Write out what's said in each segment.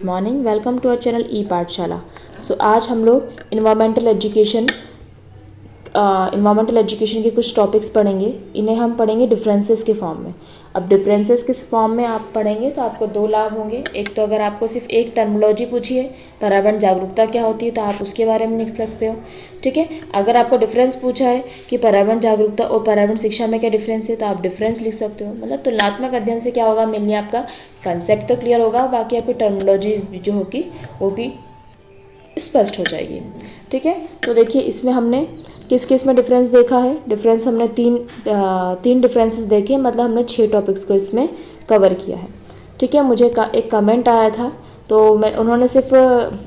Morning, welcome to our channel e Pathshala. So आज हम लोग इन्वायरमेंटल एजुकेशन के कुछ टॉपिक्स पढ़ेंगे। इन्हें हम पढ़ेंगे डिफरेंसेस के फॉर्म में। अब डिफरेंसेस के फॉर्म में आप पढ़ेंगे तो आपको दो लाभ होंगे। एक तो अगर आपको सिर्फ एक टर्मिनोलॉजी पूछी है, पर्यावरण जागरूकता क्या होती है, तो आप उसके बारे में लिख सकते हो। ठीक है, अगर आपको डिफरेंस पूछा है कि पर्यावरण जागरूकता और पर्यावरण शिक्षा में क्या डिफरेंस है, तो आप डिफरेंस लिख सकते हो। मतलब तुलनात्मक अध्ययन से क्या होगा, मेनली आपका कंसेप्ट तो क्लियर होगा, बाकी आपकी टर्मिनोलॉजी जो होगी वो भी स्पष्ट हो जाएगी। ठीक है, तो देखिए इसमें हमने किस किस में डिफरेंस देखा है। डिफरेंस हमने तीन डिफरेंसेस देखे, मतलब हमने 6 टॉपिक्स को इसमें कवर किया है। ठीक है, मुझे एक कमेंट आया था, तो उन्होंने सिर्फ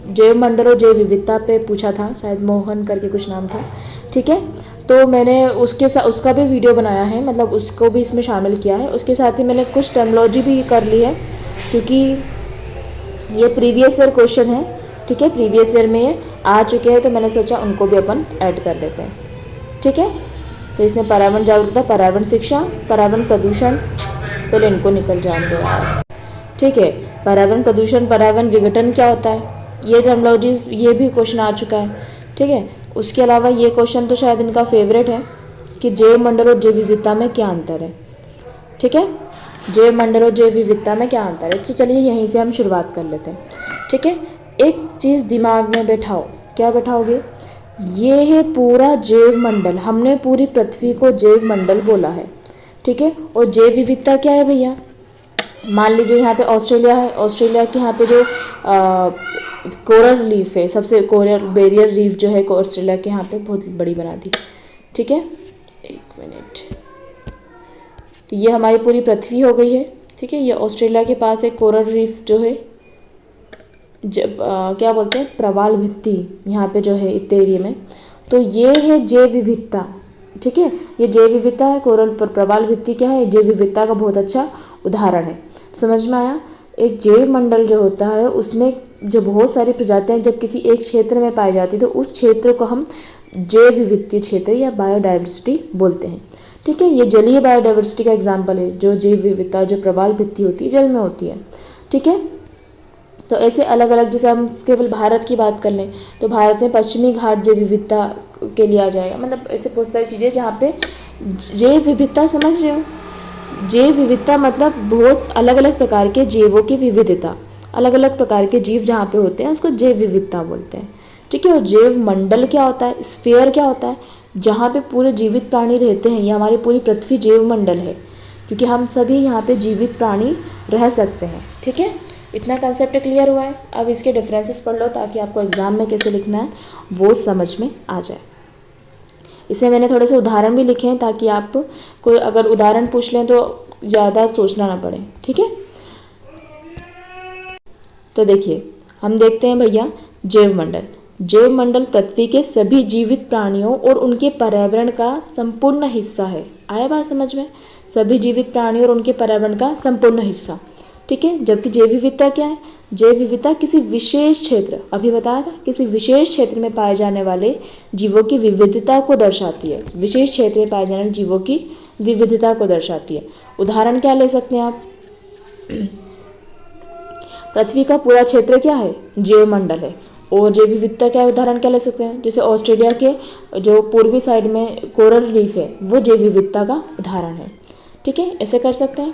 जैव मंडल और जैव विविधता पे पूछा था, शायद मोहन करके कुछ नाम था। ठीक है, तो मैंने उसका भी वीडियो बनाया है, मतलब उसको भी इसमें शामिल किया है। उसके साथ ही मैंने कुछ टर्मिनोलॉजी भी कर ली है, क्योंकि ये प्रीवियस ईयर क्वेश्चन है। ठीक है, प्रीवियस ईयर में ये आ चुके हैं, तो मैंने सोचा उनको भी अपन ऐड कर लेते हैं। ठीक है, तो इसमें पर्यावरण जागरूकता, पर्यावरण शिक्षा, पर्यावरण प्रदूषण, पहले इनको निकल जाने दो यार। ठीक है, पर्यावरण प्रदूषण, पर्यावरण विघटन क्या होता है, ये टर्मिनोलॉजीज, ये भी क्वेश्चन आ चुका है। ठीक है, उसके अलावा ये क्वेश्चन तो शायद इनका फेवरेट है कि जैव मंडल और जैव विविधता में क्या अंतर है। ठीक है, जैव मंडल और जैव विविधता में क्या अंतर है, तो चलिए यहीं से हम शुरुआत कर लेते हैं। ठीक है, एक चीज़ दिमाग में बैठाओ, क्या बैठाओगे, ये है पूरा जैव मंडल। हमने पूरी पृथ्वी को जैव मंडल बोला है। ठीक है, और जैव विविधता क्या है भैया, मान लीजिए यहाँ पे ऑस्ट्रेलिया है, ऑस्ट्रेलिया के यहाँ पे जो कोरल रीफ है, सबसे कोरल बैरियर रीफ जो है ऑस्ट्रेलिया के यहाँ पे बहुत बड़ी बना दी। ठीक है, एक मिनट, तो ये हमारी पूरी पृथ्वी हो गई है। ठीक है, ये ऑस्ट्रेलिया के पास एक कोरल रीफ जो है, जब क्या बोलते हैं, प्रवाल भित्ति यहाँ पे जो है इतने एरिया में, तो ये है जैव विविधता। ठीक है, ये जैव विविधता है, कोरल पर प्रवाल भित्ति क्या है, जैव विविधता का बहुत अच्छा उदाहरण है। समझ में आया। एक जैव मंडल जो होता है उसमें जो बहुत सारी प्रजातियां जब किसी एक क्षेत्र में पाई जाती है, तो उस क्षेत्र को हम जैव विविधीय क्षेत्र या बायोडाइवर्सिटी बोलते हैं। ठीक है, ये जलीय बायोडाइवर्सिटी का एग्जाम्पल है, जो जैव विविधता, जो प्रवाल भित्ति होती है, जल में होती है। ठीक है, तो ऐसे अलग अलग, जैसे हम केवल भारत की बात कर लें तो भारत में पश्चिमी घाट जैव विविधता के लिए आ जाएगा। मतलब ऐसे बहुत सारी चीज़ें जहाँ पे जैव विविधता, समझ रहे हो, जैव विविधता मतलब बहुत अलग अलग प्रकार के जैवों की विविधता, अलग अलग प्रकार के जीव जहाँ पे होते हैं उसको जैव विविधता बोलते हैं। ठीक है, और जैव मंडल क्या होता है, स्फीयर क्या होता है, जहाँ पे पूरे जीवित प्राणी रहते हैं। ये हमारी पूरी पृथ्वी जैव मंडल है, क्योंकि हम सभी यहाँ पे जीवित प्राणी रह सकते हैं। ठीक है, इतना कंसेप्ट क्लियर हुआ है। अब इसके डिफरेंसेस पढ़ लो, ताकि आपको एग्जाम में कैसे लिखना है वो समझ में आ जाए। इसे मैंने थोड़े से उदाहरण भी लिखे हैं, ताकि आप कोई अगर उदाहरण पूछ लें तो ज़्यादा सोचना ना पड़े। ठीक है, तो देखिए हम देखते हैं भैया जैव मंडल। जैव मंडल पृथ्वी के सभी जीवित प्राणियों और उनके पर्यावरण का संपूर्ण हिस्सा है। आया बात समझ में, सभी जीवित प्राणियों और उनके पर्यावरण का संपूर्ण हिस्सा। ठीक है, जबकि जैव विविधता क्या है, जैव विविधता किसी विशेष क्षेत्र, अभी बताया था, किसी विशेष क्षेत्र में पाए जाने वाले जीवों की विविधता को दर्शाती है। विशेष क्षेत्र में पाए जाने वाले जीवों की विविधता को दर्शाती है। उदाहरण क्या ले सकते हैं आप, पृथ्वी का पूरा क्षेत्र क्या है, जैव मंडल है, और जैव विविधता क्या, उदाहरण क्या ले सकते हैं, जैसे ऑस्ट्रेलिया के जो पूर्वी साइड में कोरल रीफ है, वो जैव विविधता का उदाहरण है। ठीक है, ऐसे कर सकते हैं।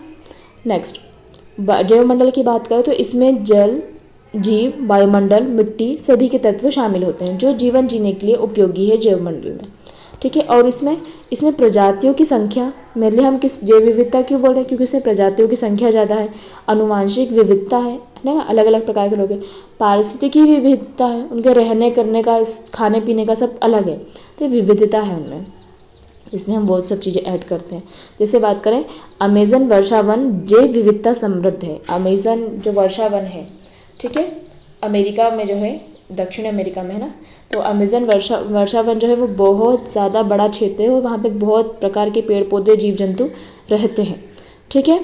नेक्स्ट, जैव मंडल की बात करें तो इसमें जल, जीव, वायुमंडल, मिट्टी सभी के तत्व शामिल होते हैं जो जीवन जीने के लिए उपयोगी है जैव मंडल में। ठीक है, और इसमें प्रजातियों की संख्या, मेनली हम किस जैव विविधता क्यों बोल रहे हैं, क्योंकि इसमें प्रजातियों की संख्या ज़्यादा है। अनुवांशिक विविधता है ना, अलग अलग प्रकार के लोग हैं। पारिस्थितिकी विविधता है, उनके रहने करने का, खाने पीने का सब अलग है, तो विविधता है उनमें। इसमें हम बहुत सब चीज़ें ऐड करते हैं। जैसे बात करें, अमेज़न वर्षावन जैव विविधता समृद्ध है। अमेज़न जो वर्षावन है, ठीक है, अमेरिका में जो है, दक्षिण अमेरिका में है ना, तो अमेज़न वर्षावन जो है वो बहुत ज़्यादा बड़ा क्षेत्र है, और वहाँ पे बहुत प्रकार के पेड़ पौधे, जीव जंतु रहते हैं। ठीक है,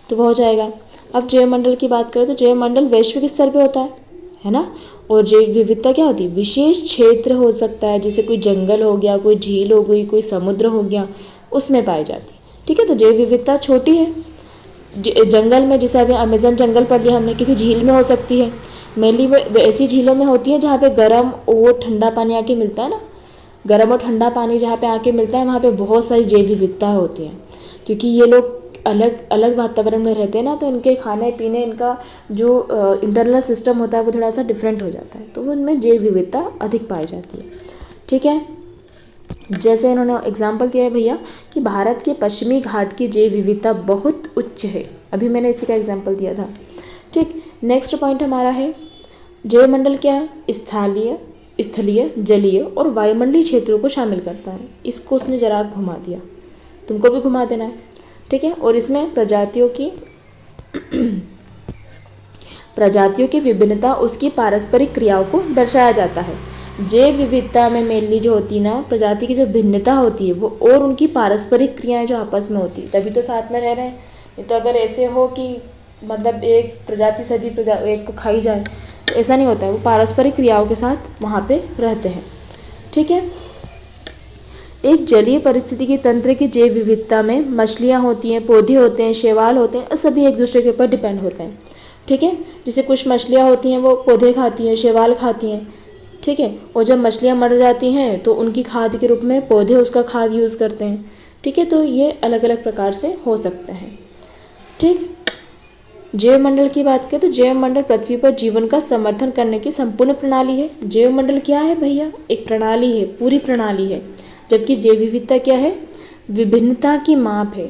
तो वो हो जाएगा। अब जैव मंडल की बात करें तो जैव मंडल वैश्विक स्तर पे होता है ना, और जैव विविधता क्या होती है, विशेष क्षेत्र हो सकता है, जैसे कोई जंगल हो गया, कोई झील हो गई, कोई समुद्र हो गया, उसमें पाई जाती है। ठीक है, तो जैव विविधता छोटी है, जंगल में, जैसे अभी अमेजन जंगल पढ़ लिया हमने, किसी झील में हो सकती है। मेनली वो ऐसी झीलों में होती है जहाँ पे गर्म और ठंडा पानी आके मिलता है ना, गर्म और ठंडा पानी जहाँ पे आके मिलता है वहाँ पे बहुत सारी जैव विविधता होती है, क्योंकि ये लोग अलग अलग वातावरण में रहते हैं ना, तो इनके खाने पीने, इनका जो इंटरनल सिस्टम होता है वो थोड़ा सा डिफरेंट हो जाता है, तो वो उनमें जैव विविधता अधिक पाई जाती है। ठीक है, जैसे इन्होंने एग्जाम्पल दिया है भैया कि भारत के पश्चिमी घाट की जैव विविधता बहुत उच्च है, अभी मैंने इसी का एग्जाम्पल दिया था। ठीक, नेक्स्ट पॉइंट हमारा है जैवमंडल क्या है, स्थलीय, जलीय और वायुमंडलीय क्षेत्रों को शामिल करता है। इसको उसने जरा घुमा दिया, तुमको भी घुमा देना है। ठीक है, और इसमें प्रजातियों की विभिन्नता उसकी पारस्परिक क्रियाओं को दर्शाया जाता है। जैव विविधता में मेनली जो होती है ना, प्रजाति की जो भिन्नता होती है वो और उनकी पारस्परिक क्रियाएं जो आपस में होती है, तभी तो साथ में रह रहे हैं। नहीं तो अगर ऐसे हो कि मतलब एक प्रजाति सभी एक को खाई जाए, तो ऐसा नहीं होता है। वो पारस्परिक क्रियाओं के साथ वहाँ पे रहते हैं। ठीक है, एक जलीय परिस्थितिकी तंत्र की जैव विविधता में मछलियाँ होती हैं, पौधे होते हैं, शैवाल होते हैं, और सभी एक दूसरे के ऊपर डिपेंड होते हैं। ठीक है, जैसे कुछ मछलियाँ होती हैं वो पौधे खाती हैं, शैवाल खाती हैं। ठीक है, और जब मछलियाँ मर जाती हैं तो उनकी खाद के रूप में पौधे उसका खाद यूज़ करते हैं। ठीक है, तो ये अलग अलग प्रकार से हो सकता है। ठीक, जैवमंडल की बात करें तो जैवमंडल पृथ्वी पर जीवन का समर्थन करने की संपूर्ण प्रणाली है। जैवमंडल क्या है भैया, एक प्रणाली है, पूरी प्रणाली है। जबकि जैव विविधता क्या है, विभिन्नता की माप है,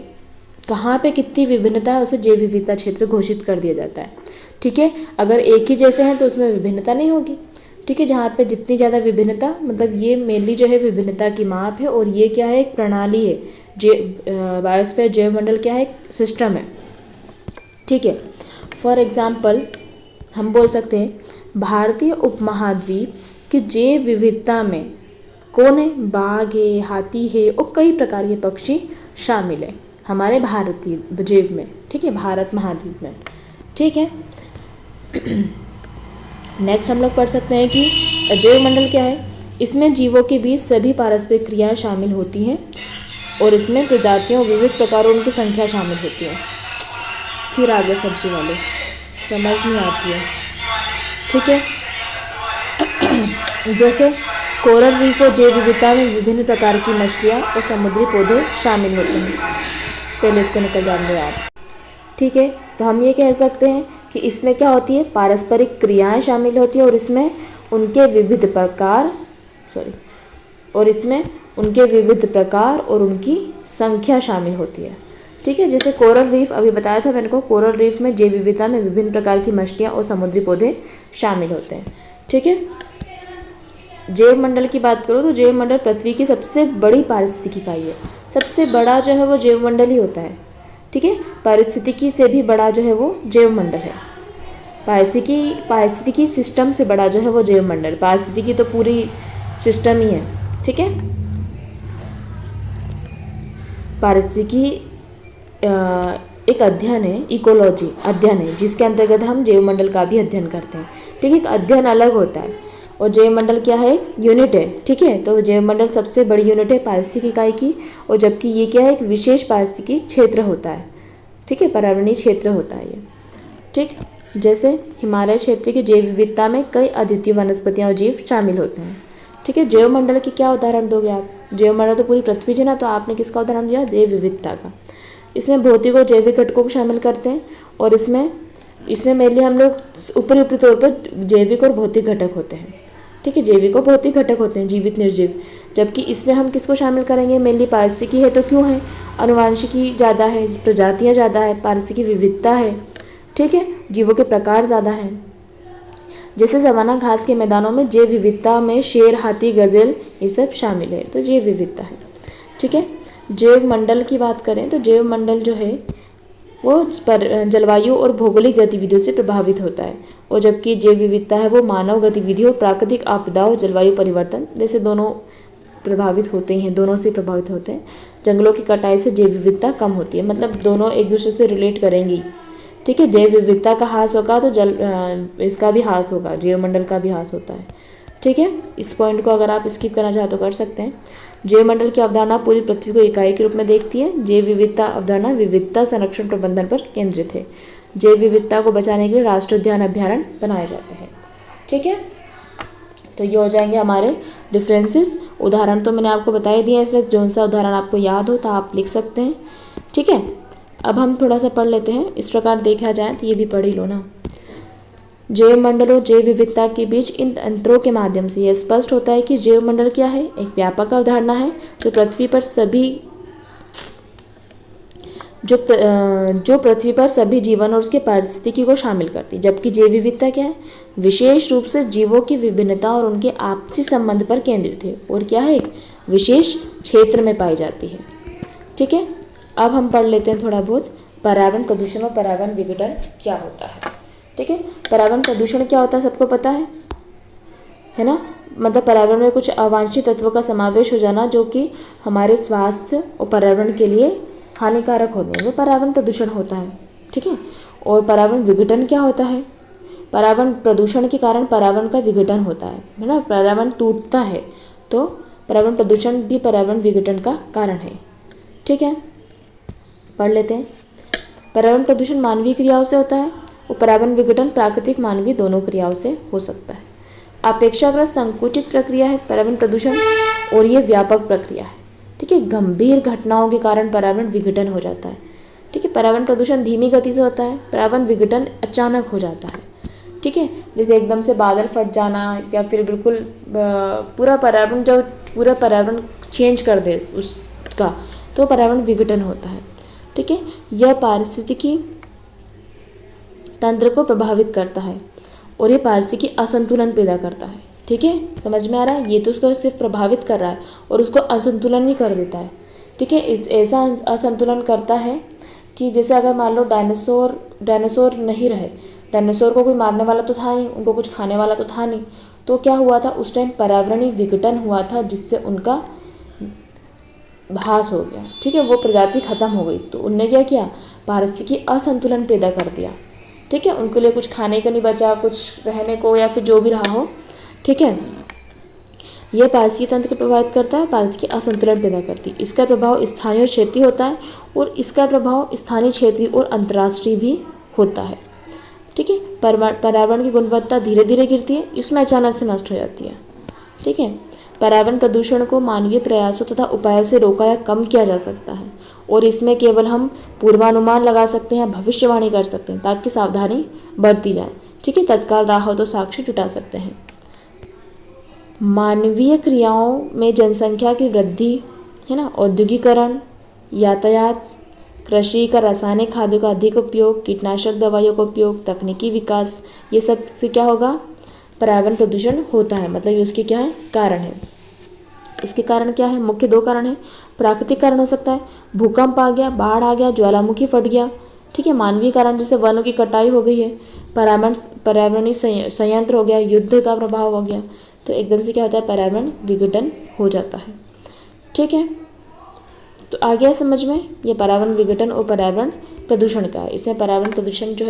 कहाँ पे कितनी विभिन्नता है उसे जैव विविधता क्षेत्र घोषित कर दिया जाता है। ठीक है, अगर एक ही जैसे हैं तो उसमें विभिन्नता नहीं होगी। ठीक है, जहाँ पे जितनी ज़्यादा विभिन्नता, मतलब ये मेनली जो है विभिन्नता की माप है, और ये क्या है, एक प्रणाली है। बायोस्फीयर जैवमंडल क्या है, एक सिस्टम है। ठीक है, फॉर एग्जाम्पल हम बोल सकते हैं भारतीय उपमहाद्वीप की जैव विविधता में कौन है, बाघ है, हाथी है और कई प्रकार के पक्षी शामिल है हमारे भारतीय जैव में। ठीक है, भारत महाद्वीप में। ठीक है, नेक्स्ट हम लोग पढ़ सकते हैं कि जैवमंडल क्या है। इसमें जीवों के बीच सभी पारस्परिक क्रियाएं शामिल होती हैं, और इसमें प्रजातियों, विविध प्रकारों, उनकी संख्या शामिल होती है। फिर आगे सब्जी वाले समझ नहीं आती है। ठीक है, जैसे कोरल रीफ और जैव विविधता में विभिन्न प्रकार की मछलियाँ और समुद्री पौधे शामिल होते हैं। पहले इसको निकल जान दो आप। ठीक है, तो हम ये कह सकते हैं कि इसमें क्या होती है, पारस्परिक क्रियाएं शामिल होती है, और इसमें उनके विविध प्रकार और उनकी संख्या शामिल होती है। ठीक है, जैसे कोरल रीफ अभी बताया था मैंने को, कोरल रीफ में जैव विविधता में विभिन्न प्रकार की मछलियाँ और समुद्री पौधे शामिल होते हैं। ठीक है, जैवमंडल की बात करो तो जैवमंडल पृथ्वी की सबसे बड़ी पारिस्थितिकी इकाई है। सबसे बड़ा जो है वो जैवमंडल ही होता है। ठीक है, पारिस्थितिकी से भी बड़ा जो है वो जैवमंडल है। पारिस्थितिकी सिस्टम से बड़ा जो है वो जैवमंडल, पारिस्थितिकी तो पूरी सिस्टम ही है। ठीक है, पारिस्थितिकी एक अध्ययन है, इकोलॉजी अध्ययन है, जिसके अंतर्गत हम जैवमंडल का भी अध्ययन करते हैं। ठीक है, एक अध्ययन अलग होता है, और जैवमंडल क्या है, एक यूनिट है। ठीक है, तो जैवमंडल सबसे बड़ी यूनिट है पारिस्थितिकी इकाई की, और जबकि ये क्या है, एक विशेष पारिस्थितिकी क्षेत्र होता है। ठीक है, पर्यावरणीय क्षेत्र होता है ये। ठीक, जैसे हिमालय क्षेत्र की जैव विविधता में कई अद्वितीय वनस्पतियाँ और जीव शामिल होते हैं। ठीक है, जैवमंडल की क्या उदाहरण दोगे आप, जैवमंडल तो पूरी पृथ्वी है ना, तो आपने किसका उदाहरण दिया, जैव विविधता का। इसमें भौतिक और जैविक घटकों को शामिल करते हैं, और इसमें मेनली हम लोग ऊपरी तौर पर जैविक और भौतिक घटक होते हैं। ठीक है, जैविक और भौतिक घटक होते हैं, जीवित निर्जीव। जबकि इसमें हम किसको शामिल करेंगे, मेनली पारिस्थितिकी है, तो क्यों है, अनुवांशिकी ज़्यादा है, प्रजातियाँ ज़्यादा है, पारिस्थितिकी विविधता है। ठीक है, जीवों के प्रकार ज़्यादा हैं। जैसे सवाना घास के मैदानों में जैव विविधता में शेर, हाथी, गजेल ये सब शामिल है, तो जैव विविधता है। ठीक है, जैवमंडल की बात करें तो जैवमंडल जो है वो जलवायु और भौगोलिक गतिविधियों से प्रभावित होता है, और जबकि जैव विविधता है वो मानव गतिविधियों, प्राकृतिक आपदाओं, जलवायु परिवर्तन वैसे दोनों प्रभावित होते ही हैं, दोनों से प्रभावित होते हैं। जंगलों की कटाई से जैव विविधता कम होती है, मतलब दोनों एक दूसरे से रिलेट करेंगी। ठीक है, जैव विविधता का ह्रास होगा तो इसका भी ह्रास होगा, जैवमंडल का भी ह्रास होता है। ठीक है, इस पॉइंट को अगर आप स्किप करना चाहो तो कर सकते हैं। जैव मंडल की अवधारणा पूरी पृथ्वी को इकाई के रूप में देखती है। जैव विविधता अवधारणा विविधता संरक्षण प्रबंधन पर केंद्रित है। जैव विविधता को बचाने के लिए राष्ट्रीय उद्यान अभ्यारण्य बनाए जाते हैं। ठीक है, तो ये हो जाएंगे हमारे डिफरेंसेस। उदाहरण तो मैंने आपको बता ही दिया, इसमें जौन सा उदाहरण आपको याद हो तो आप लिख सकते हैं। ठीक है, अब हम थोड़ा सा पढ़ लेते हैं। इस प्रकार देखा जाए तो ये भी पढ़ ही लो ना। जैव मंडल और जैव विविधता के बीच इन अंतरों के माध्यम से यह स्पष्ट होता है कि जैव मंडल क्या है, एक व्यापक अवधारणा है जो पृथ्वी पर सभी जीवन और उसके पारिस्थितिकी को शामिल करती है। जबकि जैव विविधता क्या है, विशेष रूप से जीवों की विभिन्नता और उनके आपसी संबंध पर केंद्रित है और क्या है, एक विशेष क्षेत्र में पाई जाती है। ठीक है, अब हम पढ़ लेते हैं थोड़ा बहुत पर्यावरण प्रदूषण और पर्यावरण विघटन क्या होता है। ठीक है, पर्यावरण प्रदूषण क्या होता है सबको पता है ना। मतलब पर्यावरण में कुछ अवांछित तत्वों का समावेश हो जाना जो कि हमारे स्वास्थ्य और पर्यावरण के लिए हानिकारक होते हैं, वो पर्यावरण प्रदूषण होता है। ठीक है, और पर्यावरण विघटन क्या होता है, पर्यावरण प्रदूषण के कारण पर्यावरण का विघटन होता है ना। पर्यावरण टूटता है तो पर्यावरण प्रदूषण भी पर्यावरण विघटन का कारण है। ठीक है, पढ़ लेते हैं। पर्यावरण प्रदूषण मानवीय क्रियाओं से होता है और पर्यावरण विघटन प्राकृतिक मानवीय दोनों क्रियाओं से हो सकता है। अपेक्षाकृत संकुचित प्रक्रिया है पर्यावरण प्रदूषण और ये व्यापक प्रक्रिया है। ठीक है, गंभीर घटनाओं के कारण पर्यावरण विघटन हो जाता है। ठीक है, पर्यावरण प्रदूषण धीमी गति से होता है, पर्यावरण विघटन अचानक हो जाता है। ठीक है, जैसे एकदम से बादल फट जाना या फिर बिल्कुल पूरा पर्यावरण चेंज कर दे उसका, तो पर्यावरण विघटन होता है। ठीक है, यह पारिस्थितिकी तंत्र को प्रभावित करता है और ये पारिस्थितिकी असंतुलन पैदा करता है। ठीक है, समझ में आ रहा है, ये तो उसको सिर्फ प्रभावित कर रहा है और उसको असंतुलन ही कर देता है। ठीक है, ऐसा असंतुलन करता है कि जैसे अगर मान लो डायनासोर नहीं रहे, डायनासोर को कोई मारने वाला तो था नहीं, उनको कुछ खाने वाला तो था नहीं, तो क्या हुआ था उस टाइम पर्यावरणीय विघटन हुआ था जिससे उनका ह्रास हो गया। ठीक है, वो प्रजाति खत्म हो गई, तो उनने क्या किया, पारिस्थितिकी असंतुलन पैदा कर दिया। ठीक है, उनके लिए कुछ खाने का नहीं बचा, कुछ रहने को या फिर जो भी रहा हो। ठीक है, यह पारिस्थितिकी तंत्र को प्रभावित करता है, पारिस्थितिकी असंतुलन पैदा करती है। इसका प्रभाव स्थानीय और क्षेत्रीय होता है और इसका प्रभाव स्थानीय, क्षेत्रीय और अंतर्राष्ट्रीय भी होता है। ठीक है, पर्यावरण की गुणवत्ता धीरे धीरे गिरती है, इसमें अचानक से नष्ट हो जाती है। ठीक है, पर्यावरण प्रदूषण को मानवीय प्रयासों तथा उपायों से रोका या कम किया जा सकता है और इसमें केवल हम पूर्वानुमान लगा सकते हैं, भविष्यवाणी कर सकते हैं ताकि सावधानी बरती जाए। ठीक है, तत्काल राहत और साक्ष्य जुटा सकते हैं। मानवीय क्रियाओं में जनसंख्या की वृद्धि है ना, औद्योगिकरण, यातायात, कृषि का रासायनिक खाद्यों का अधिक उपयोग, कीटनाशक दवाइयों का उपयोग, तकनीकी विकास, ये सब से क्या होगा, पर्यावरण प्रदूषण होता है। मतलब ये उसके क्या है, कारण है। इसके कारण क्या है, मुख्य दो कारण है। प्राकृतिक कारण हो सकता है, भूकंप आ गया, बाढ़ आ गया, ज्वालामुखी फट गया। ठीक है, मानवीय कारण जैसे वनों की कटाई हो गई है, पर्यावरणीय संयंत्र हो गया, युद्ध का प्रभाव हो गया, तो एकदम से क्या होता है, पर्यावरण विघटन हो जाता है। ठीक है, तो आ गया समझ में, ये पर्यावरण विघटन और पर्यावरण प्रदूषण का है। इसमें पर्यावरण प्रदूषण जो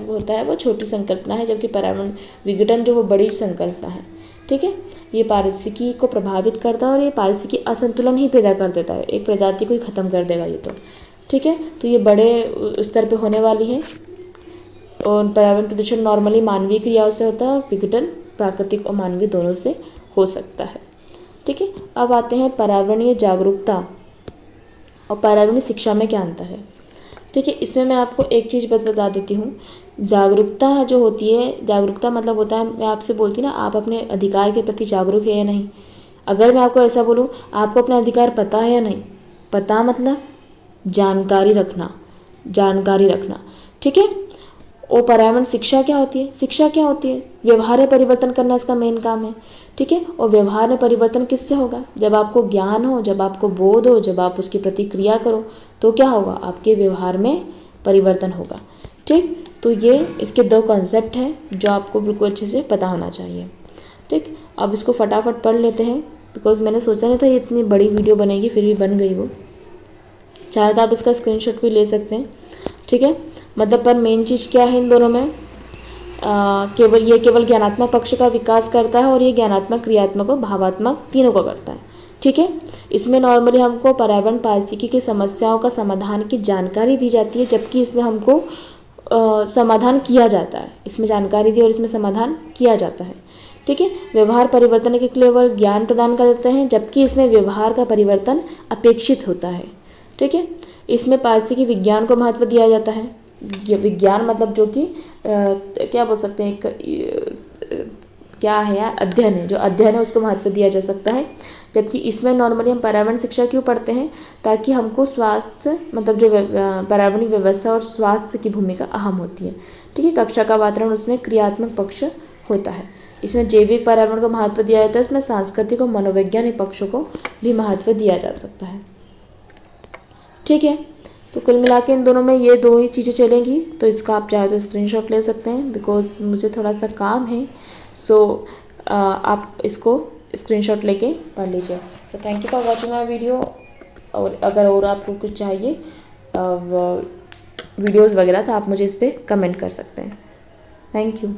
होता है वो छोटी संकल्पना है, जबकि पर्यावरण विघटन जो वो बड़ी संकल्पना है। ठीक है, ये पारिस्थितिकी को प्रभावित करता है और ये पारिस्थितिकी असंतुलन ही पैदा कर देता है, एक प्रजाति को ही खत्म कर देगा ये तो। ठीक है, तो ये बड़े स्तर पे होने वाली है। और पर्यावरण प्रदूषण नॉर्मली मानवीय क्रियाओं से होता है और विघटन प्राकृतिक और मानवीय दोनों से हो सकता है। ठीक है, अब आते हैं पर्यावरणीय जागरूकता और पर्यावरणीय शिक्षा में क्या अंतर है। ठीक है, इसमें मैं आपको एक चीज़ बता देती हूँ। जागरूकता जो होती है, जागरूकता मतलब होता है, मैं आपसे बोलती ना, आप अपने अधिकार के प्रति जागरूक है या नहीं। अगर मैं आपको ऐसा बोलूँ, आपको अपना अधिकार पता है या नहीं, पता मतलब जानकारी रखना। ठीक है, और पर्यावरण शिक्षा क्या होती है, शिक्षा क्या होती है, व्यवहार में परिवर्तन करना इसका मेन काम है। ठीक है, और व्यवहार में परिवर्तन किससे होगा, जब आपको ज्ञान हो, जब आपको बोध हो, जब आप उसकी प्रतिक्रिया करो, तो क्या होगा, आपके व्यवहार में परिवर्तन होगा। ठीक, तो ये इसके दो कॉन्सेप्ट हैं जो आपको बिल्कुल अच्छे से पता होना चाहिए। ठीक, अब इसको फटाफट पढ़ लेते हैं, बिकॉज मैंने सोचा नहीं था ये इतनी बड़ी वीडियो बनेगी, फिर भी बन गई वो। चाहे तो आप इसका स्क्रीनशॉट भी ले सकते हैं। ठीक है, मतलब पर मेन चीज़ क्या है इन दोनों में, केवल ज्ञानात्मक पक्ष का विकास करता है और ये ज्ञानात्मक, क्रियात्मक और भावात्मक तीनों को करता है। ठीक है, इसमें नॉर्मली हमको पर्यावरण पारिस्थितिकी की समस्याओं का समाधान की जानकारी दी जाती है, जबकि इसमें हमको समाधान किया जाता है। इसमें जानकारी दी और इसमें समाधान किया जाता है। ठीक है, व्यवहार परिवर्तन के केवल ज्ञान प्रदान कर देते हैं, जबकि इसमें व्यवहार का परिवर्तन अपेक्षित होता है। ठीक है, इसमें पारिस्थितिकी विज्ञान को महत्व दिया जाता है। विज्ञान मतलब जो कि क्या बोल सकते हैं, क्या है यार, अध्ययन है, जो अध्ययन है उसको महत्व दिया जा सकता है। जबकि इसमें नॉर्मली हम पर्यावरण शिक्षा क्यों पढ़ते हैं, ताकि हमको स्वास्थ्य मतलब जो पर्यावरणीय व्यवस्था और स्वास्थ्य की भूमिका अहम होती है। ठीक है, कक्षा का वातावरण उसमें क्रियात्मक पक्ष होता है। इसमें जैविक पर्यावरण को महत्व दिया जाता है, इसमें सांस्कृतिक और मनोवैज्ञानिक पक्षों को भी महत्व दिया जा सकता है। ठीक है, तो कुल मिला के इन दोनों में ये दो ही चीज़ें चलेंगी। तो इसका आप चाहे तो स्क्रीनशॉट ले सकते हैं, बिकॉज मुझे थोड़ा सा काम है। सो आप इसको स्क्रीनशॉट लेके पढ़ लीजिए। तो thank you for watching my video. और अगर और आपको कुछ चाहिए वीडियोज़ वगैरह तो आप मुझे इस पर कमेंट कर सकते हैं। Thank you.